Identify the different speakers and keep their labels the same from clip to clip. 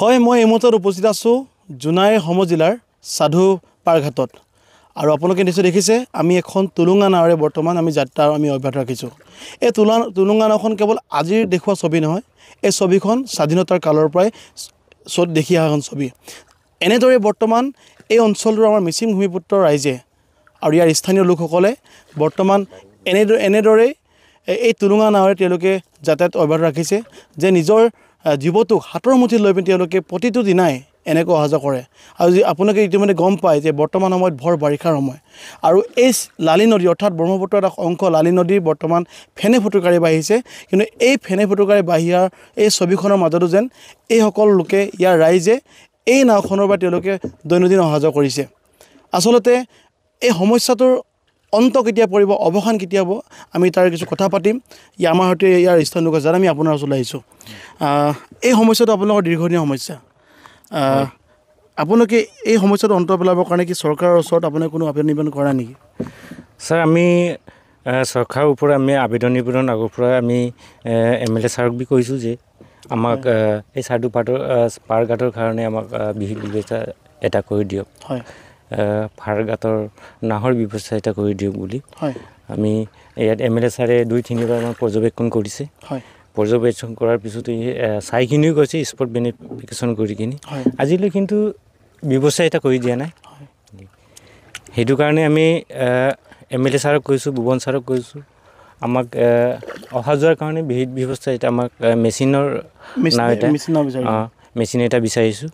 Speaker 1: হয় মই এই মুহূৰ্তত উপস্থিত আছোঁ জোনাই সমজিলাৰ সাধু পাৰঘাটত আৰু আপোনালোকে নিশ্চয় দেখিছে আমি এখন তুলুঙা নাওৰে বৰ্তমান আমি যাত্ৰা আমি অব্যাহত ৰাখিছোঁ এই তুলুঙা নাওখন কেৱল আজিৰ দেখুৱা ছবি নহয় এই ছবিখন স্বাধীনতাৰ কালৰ পৰাই দেখি অহা এখন ছবি এনেদৰে বৰ্তমান এই অঞ্চলটোৰ আমাৰ মিচিং ভূমিপুত্ৰ ৰাইজে আৰু ইয়াৰ স্থানীয় লোকসকলে বৰ্তমান এনেদৰে এই তুলুঙা নাওৰে তেওঁলোকে যাতায়াত অব্যাহত ৰাখিছে যে নিজৰ জীৱটোক হাতৰ মুঠিত লৈ পিনে তেওঁলোকে প্ৰতিটো দিনাই এনেকৈ অহা যোৱা কৰে আৰু আপোনালোকে ইতিমধ্যে গম পায় যে বৰ্তমান সময়ত ভৰ বাৰিষাৰ সময় আৰু এই লালি নদী অৰ্থাৎ ব্ৰহ্মপুত্ৰৰ এটা অংশ লালি নদী বৰ্তমান ফেনে ফুটুকাৰি বাঢ়িছে কিন্তু এই ফেনে ফুটুকাৰি বাঢ়িয়াৰ এই ছবিখনৰ মাজতো যেন এইসকল লোকে ইয়াৰ ৰাইজে এই নাওখনৰ পৰা তেওঁলোকে দৈনন্দিন অহা যোৱা কৰিছে আচলতে এই সমস্যাটোৰ অন্ত কেতিয়া পৰিব অৱসান কেতিয়া হ'ব আমি তাৰ কিছু কথা পাতিম আমাৰ সৈতে ইয়াৰ স্থানীয় লোক যাৰ আমি আপোনাৰ ওচৰলৈ আহিছোঁ এই সমস্যাটো আপোনালোকৰ দীৰ্ঘদিনীয়া সমস্যা আপোনালোকে এই সমস্যাটো অন্ত পেলাবৰ কাৰণে কি চৰকাৰৰ ওচৰত আপুনি কোনো আবেদন নিবেদন কৰা নেকি
Speaker 2: ছাৰ আমি চৰকাৰৰ ওপৰত আমি আবেদন নিবেদন আগৰ পৰা আমি MLA ছাৰক বি কৈছোঁ যে আমাক এই সাধু পাৰঘাটৰ কাৰণে আমাক বিহিত ব্যৱস্থা এটা কৰি দিয়ক
Speaker 1: হয়
Speaker 2: পাৰঘাটৰ নাহৰ ব্যৱস্থা এটা কৰি দিয়ক বুলি আমি ইয়াত MLA ছাৰে 2-3 বাৰ আমাৰ পৰ্যবেক্ষণ কৰিছে
Speaker 1: হয়
Speaker 2: পৰ্যবেক্ষণ কৰাৰ পিছতে চাইখিনিও গৈছে স্পট ভেৰিফিকেশ্যন কৰি কিনি আজিলৈ কিন্তু ব্যৱস্থা এটা কৰি দিয়া নাই সেইটো কাৰণে আমি MLA ছাৰক কৈছোঁ ভুৱন ছাৰক কৈছোঁ আমাক অহা যোৱাৰ কাৰণে বিহিত ব্যৱস্থা এটা আমাক মেচিন এটা বিচাৰিছোঁ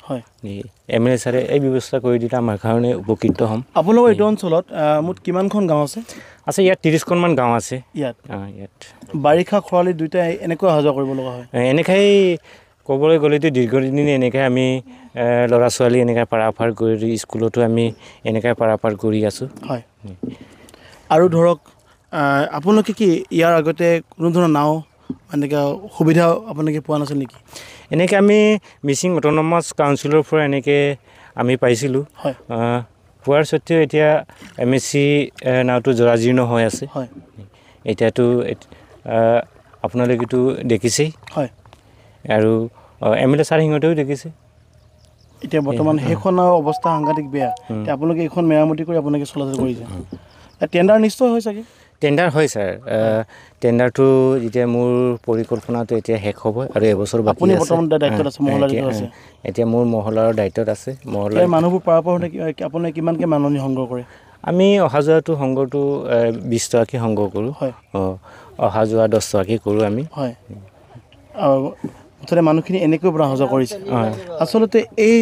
Speaker 2: MLA ছাৰে এই ব্যৱস্থা কৰি দিলে আমাৰ কাৰণে উপকৃত হ'ম
Speaker 1: আপোনালোকৰ এইটো অঞ্চলত মুঠ কিমানখন গাঁও আছে
Speaker 2: ইয়াত 30খনমান গাঁও আছে
Speaker 1: ইয়াত বাৰিষা খৰালি দুয়োটাই এনেকৈ অহা যোৱা কৰিব লগা হয়
Speaker 2: এনেকৈ ক'বলৈ গ'লেতো দীৰ্ঘদিন এনেকৈ আমি ল'ৰা ছোৱালী এনেকৈ পাৰাপাৰ কৰি স্কুলতো আমি এনেকৈ পাৰাপাৰ কৰি আছোঁ
Speaker 1: হয় আৰু ধৰক আপোনালোকে কি ইয়াৰ আগতে কোনো ধৰণৰ নাও এনেকৈ সুবিধা আপোনালোকে পোৱা নাছিল নেকি
Speaker 2: এনেকৈ আমি মিচিং অট'নমাছ কাউন্সিলৰ পৰা এনেকৈ আমি পাইছিলোঁ পোৱাৰ স্বত্তেও এতিয়া MSC নাওটো জৰাজীৰ্ণ হৈ আছে এতিয়াতো আপোনালোকেতো দেখিছেই
Speaker 1: হয়
Speaker 2: আৰু MLA ছাৰ সিহঁতেও দেখিছে
Speaker 1: এতিয়া বৰ্তমান সেইখনৰ অৱস্থা সাংঘাতিক বেয়া আপোনালোকে এইখন মেৰামতি কৰি আপোনালোকে চলাচল কৰিছে টেণ্ডাৰ নিশ্চয় হয় চাগে
Speaker 2: টেণ্ডাৰ হয় ছাৰ টেণ্ডাৰটো যেতিয়া মোৰ পৰিকল্পনাটো এতিয়া শেষ হ'ব আৰু এবছৰ বাকী
Speaker 1: আপুনি বৰ্তমান দায়িত্বত আছে মহলাৰ আছে
Speaker 2: এতিয়া মোৰ মহলাৰ দায়িত্বত আছে মহলাৰ
Speaker 1: মানুহবোৰ পাৰাপাৰ হওঁতে আপোনালোকে কিমানকৈ মানুহ সংগ্ৰহ কৰে
Speaker 2: আমি অহা যোৱাটো সংগ্ৰহটো 20 টকাকৈ সংগ্ৰহ কৰোঁ অহা যোৱা 10 টকাকৈ কৰোঁ আমি
Speaker 1: হয় মুঠতে মানুহখিনি এনেকৈ অহা যোৱা কৰিছে আচলতে এই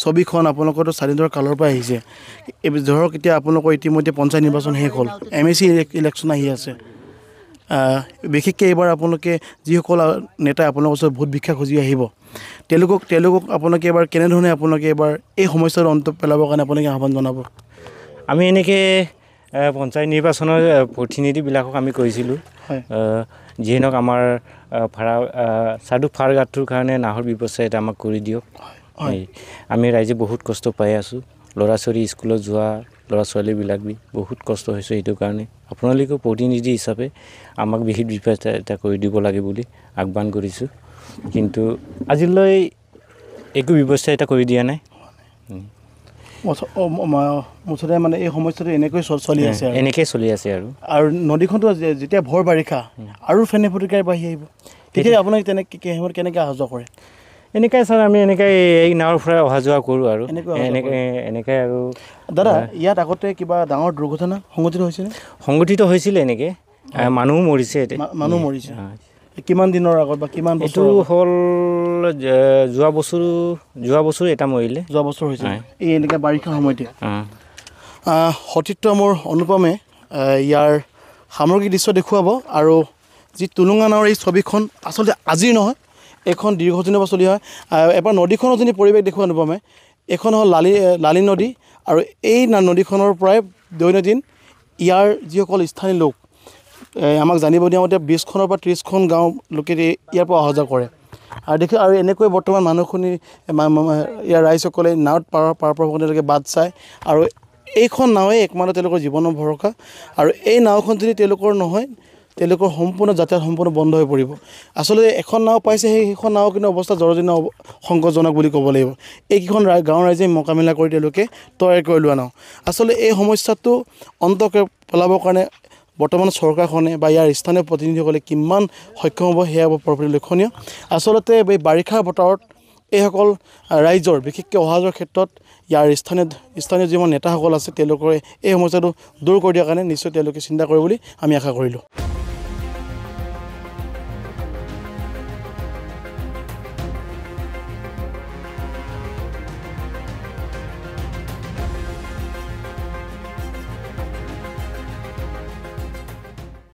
Speaker 1: ছবিখন আপোনালোকৰতো স্বাধীনতাৰ কালৰ পৰা আহিছে ধৰক এতিয়া আপোনালোকৰ ইতিমধ্যে পঞ্চায়ত নিৰ্বাচন শেষ হ'ল MSC ইলেকশ্যন আহি আছে বিশেষকৈ এইবাৰ আপোনালোকে যিসকল নেতাই আপোনালোকৰ ওচৰত ভোট ভিক্ষা খুজি আহিব তেওঁলোকক আপোনালোকে এবাৰ কেনেধৰণে আপোনালোকে এবাৰ এই সমস্যাৰ অন্ত পেলাবৰ কাৰণে আপোনালোকে আহ্বান জনাব
Speaker 2: আমি এনেকৈ পঞ্চায়ত নিৰ্বাচনৰ প্ৰতিনিধিবিলাকক আমি কৈছিলোঁ যিয়ে নহওক আমাৰ সাধু পাৰঘাটটোৰ কাৰণে নাহৰ ব্যৱস্থা এটা আমাক কৰি দিয়ক আমি ৰাইজে বহুত কষ্ট পাই আছোঁ ল'ৰা ছোৱালী স্কুলত যোৱা ল'ৰা ছোৱালীবিলাক বহুত কষ্ট হৈছে সেইটো কাৰণে আপোনালোকেও প্ৰতিনিধি হিচাপে আমাক বিহিত ব্যৱস্থা এটা কৰি দিব লাগে বুলি আহ্বান কৰিছোঁ কিন্তু আজিলৈ একো ব্যৱস্থা এটা কৰি দিয়া নাই
Speaker 1: মুঠতে মানে এই সমস্যাটো এনেকৈ চলি আছে আৰু নদীখনটো যেতিয়া ভৰ বাৰিষা আৰু ফেনে ফুটুকাৰি বাঢ়ি আহিব তেতিয়া আপোনালোকে কেনেকৈ অহা যোৱা কৰে
Speaker 2: এনেকৈ ছাৰ আমি এনেকৈ এই নাৱৰ পৰা অহা যোৱা কৰোঁ আৰু এনেকৈ আৰু
Speaker 1: দাদা ইয়াত আগতে কিবা ডাঙৰ দুৰ্ঘটনা
Speaker 2: সংঘটিত হৈছিলে এনেকৈ মানুহো মৰিছে
Speaker 1: কিমান দিনৰ আগত বা কিমান
Speaker 2: এইটো হ'ল যোৱা বছৰ এটা মৰিলে
Speaker 1: যোৱা বছৰ হৈছে এই এনেকৈ বাৰিষা সময়তে সতীৰ্থ মোৰ অনুপমে ইয়াৰ সামগ্ৰিক দৃশ্য দেখুৱাব আৰু যি তুলুঙা নাওৰ এই ছবিখন আচলতে আজিৰ নহয় এইখন দীৰ্ঘদিনৰ পৰা চলি হয় এবাৰ নদীখনৰ যদি পৰিৱেশ দেখুৱাই অনুপমে এইখন হ'ল লালি নদী আৰু এই নদীখনৰ পৰাই দৈনন্দিন ইয়াৰ যিসকল স্থানীয় লোক আমাক জানিব দিয়া মতে 20খনৰ পৰা 30খন গাঁও লোকে ইয়াৰ পৰা অহা যোৱা কৰে আৰু এনেকৈ বৰ্তমান মানুহখিনি ইয়াৰ ৰাইজসকলে নাৱত পাৰ তেওঁলোকে বাট চায় আৰু এইখন নাৱে একমাত্ৰ তেওঁলোকৰ জীৱনৰ ভৰসা আৰু এই নাওখন যদি তেওঁলোকৰ নহয় তেওঁলোকৰ সম্পূৰ্ণ যাতায়াত সম্পূৰ্ণ বন্ধ হৈ পৰিব আচলতে এখন নাও পাইছে সেইখন নাও কিন্তু অৱস্থা জৰাজীৰ্ণ সংকটজনক বুলি ক'ব লাগিব এইকেইখন গাঁৱৰ ৰাইজে মোকাবিলা কৰি তেওঁলোকে তৈয়াৰ কৰি লোৱা নাও আচলতে এই সমস্যাটো অন্তকে পেলাবৰ কাৰণে বৰ্তমান চৰকাৰখনে বা ইয়াৰ স্থানীয় প্ৰতিনিধিসকলে কিমান সক্ষম হ'ব সেয়া পৰৱৰ্তী লক্ষণীয় আচলতে এই বাৰিষাৰ বতৰত এইসকল ৰাইজৰ বিশেষকৈ অহা যোৱাৰ ক্ষেত্ৰত ইয়াৰ স্থানীয় যিমান নেতাসকল আছে তেওঁলোকে এই সমস্যাটো দূৰ কৰি দিয়াৰ কাৰণে নিশ্চয় তেওঁলোকে চিন্তা কৰে বুলি আমি আশা কৰিলোঁ